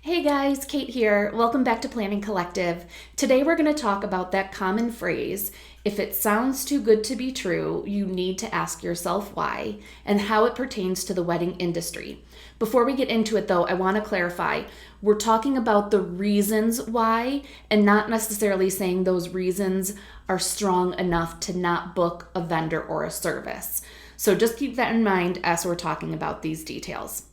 Hey guys, Kate here. Welcome back to Planning Collective. Today we're going to talk about that common phrase, if it sounds too good to be true, you need to ask yourself why, and how it pertains to the wedding industry. Before we get into it though, I want to clarify, we're talking about the reasons why and not necessarily saying those reasons are strong enough to not book a vendor or a service. So just keep that in mind as we're talking about these details.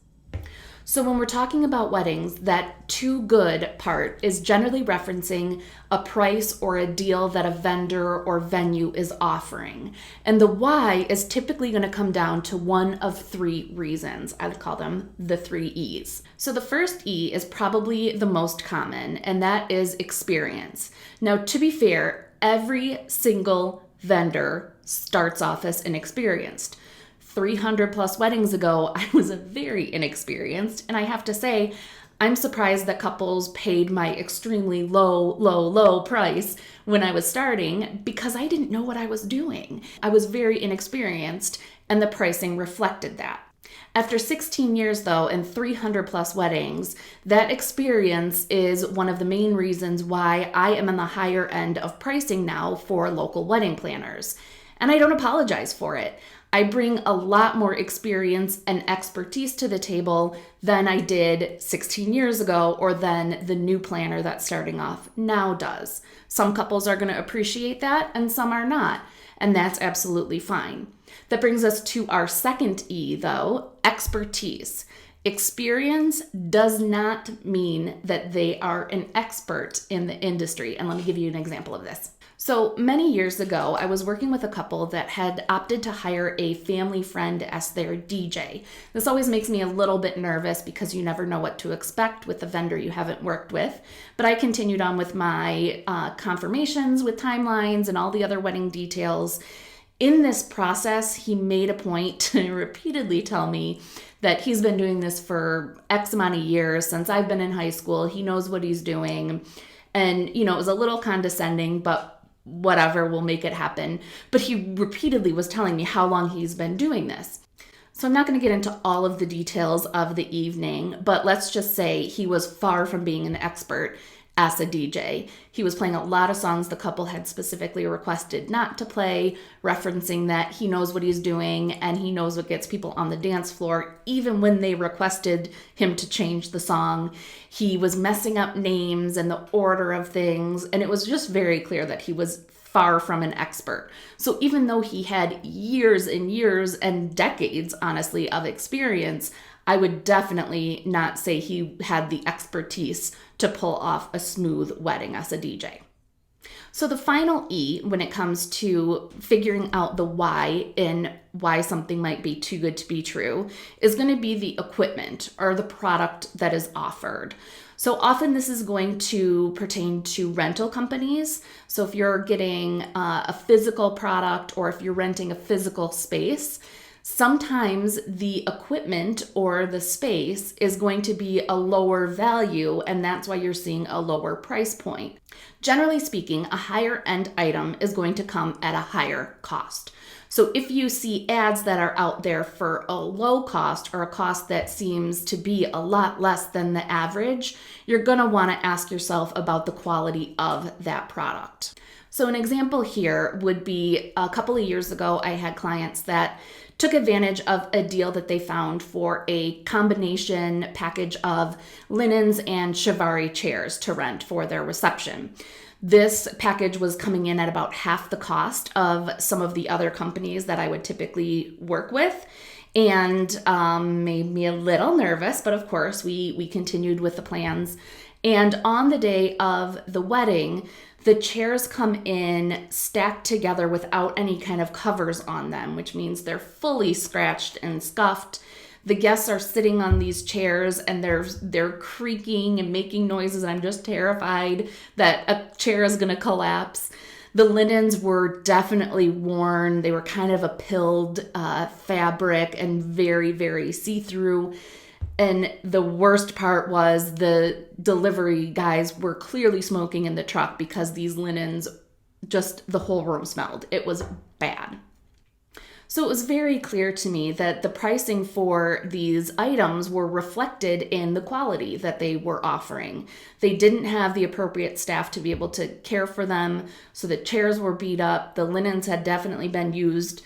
So when we're talking about weddings, that too good part is generally referencing a price or a deal that a vendor or venue is offering. And the why is typically going to come down to one of three reasons. I would call them the three E's. So the first E is probably the most common, and that is experience. Now, to be fair, every single vendor starts off as inexperienced. 300 plus weddings ago, I was very inexperienced, and I have to say, I'm surprised that couples paid my extremely low price when I was starting because I didn't know what I was doing. I was very inexperienced, and the pricing reflected that. After 16 years though, and 300 plus weddings, that experience is one of the main reasons why I am on the higher end of pricing now for local wedding planners. And I don't apologize for it. I bring a lot more experience and expertise to the table than I did 16 years ago or than the new planner that's starting off now does. Some couples are going to appreciate that and some are not, and that's absolutely fine. That brings us to our second E though, expertise. Experience does not mean that they are an expert in the industry, and let me give you an example of this. So many years ago, I was working with a couple that had opted to hire a family friend as their DJ. This always makes me a little bit nervous because you never know what to expect with a vendor you haven't worked with. But I continued on with my confirmations with timelines and all the other wedding details. In this process, he made a point to repeatedly tell me that he's been doing this for X amount of years since I've been in high school. He knows what he's doing. And, it was a little condescending, but whatever, we'll make it happen. But he repeatedly was telling me how long he's been doing this. So I'm not going to get into all of the details of the evening, but let's just say he was far from being an expert as a DJ. He was playing a lot of songs the couple had specifically requested not to play, referencing that he knows what he's doing and he knows what gets people on the dance floor. Even when they requested him to change the song, he was messing up names and the order of things, and it was just very clear that he was far from an expert. So even though he had years and years and decades, honestly, of experience, I would definitely not say he had the expertise to pull off a smooth wedding as a DJ. So the final E, when it comes to figuring out the why and why something might be too good to be true, is going to be the equipment or the product that is offered. So often this is going to pertain to rental companies. So if you're getting a physical product or if you're renting a physical space, sometimes the equipment or the space is going to be a lower value, and that's why you're seeing a lower price point. Generally speaking, a higher end item is going to come at a higher cost. So if you see ads that are out there for a low cost or a cost that seems to be a lot less than the average, you're going to want to ask yourself about the quality of that product. So an example here would be a couple of years ago, I had clients that took advantage of a deal that they found for a combination package of linens and Chiavari chairs to rent for their reception. This package was coming in at about half the cost of some of the other companies that I would typically work with, and made me a little nervous, but of course we continued with the plans. And on the day of the wedding, the chairs come in stacked together without any kind of covers on them, which means they're fully scratched and scuffed. The guests are sitting on these chairs and they're creaking and making noises, and I'm just terrified that a chair is going to collapse. The linens were definitely worn. They were kind of a pilled fabric and very, very see-through. And the worst part was the delivery guys were clearly smoking in the truck because these linens, just the whole room smelled. It was bad. So it was very clear to me that the pricing for these items were reflected in the quality that they were offering. They didn't have the appropriate staff to be able to care for them, so the chairs were beat up, the linens had definitely been used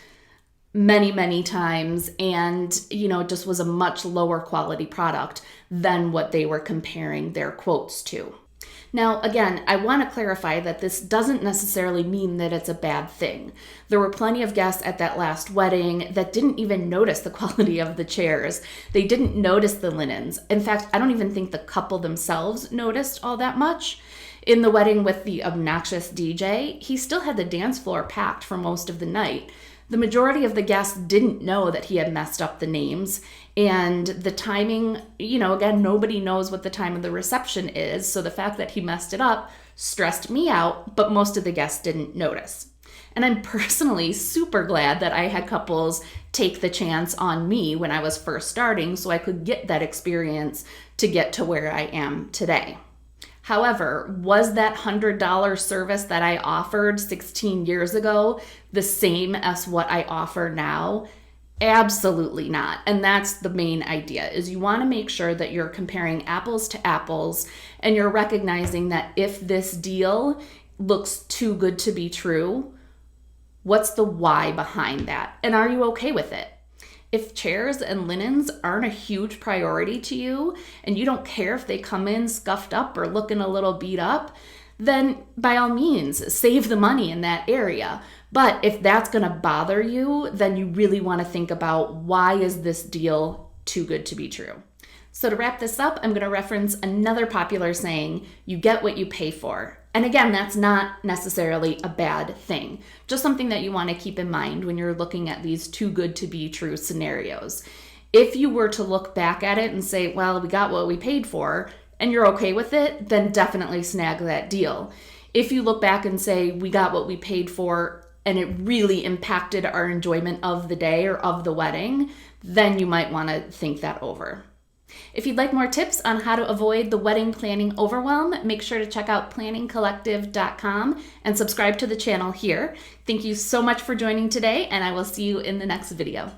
many, many times, and it just was a much lower quality product than what they were comparing their quotes to. Now, again, I want to clarify that this doesn't necessarily mean that it's a bad thing. There were plenty of guests at that last wedding that didn't even notice the quality of the chairs. They didn't notice the linens. In fact, I don't even think the couple themselves noticed all that much. In the wedding with the obnoxious DJ, he still had the dance floor packed for most of the night. The majority of the guests didn't know that he had messed up the names, and the timing, again, nobody knows what the time of the reception is, so the fact that he messed it up stressed me out, but most of the guests didn't notice. And I'm personally super glad that I had couples take the chance on me when I was first starting so I could get that experience to get to where I am today. However, was that $100 service that I offered 16 years ago the same as what I offer now? Absolutely not. And that's the main idea, is you want to make sure that you're comparing apples to apples and you're recognizing that if this deal looks too good to be true, what's the why behind that? And are you okay with it? If chairs and linens aren't a huge priority to you and you don't care if they come in scuffed up or looking a little beat up, then by all means, save the money in that area. But if that's going to bother you, then you really want to think about, why is this deal too good to be true? So to wrap this up, I'm going to reference another popular saying, you get what you pay for. And again, that's not necessarily a bad thing, just something that you want to keep in mind when you're looking at these too good to be true scenarios. If you were to look back at it and say, well, we got what we paid for, and you're okay with it, then definitely snag that deal. If you look back and say, we got what we paid for, and it really impacted our enjoyment of the day or of the wedding, then you might want to think that over. If you'd like more tips on how to avoid the wedding planning overwhelm, make sure to check out planningcollective.com and subscribe to the channel here. Thank you so much for joining today, and I will see you in the next video.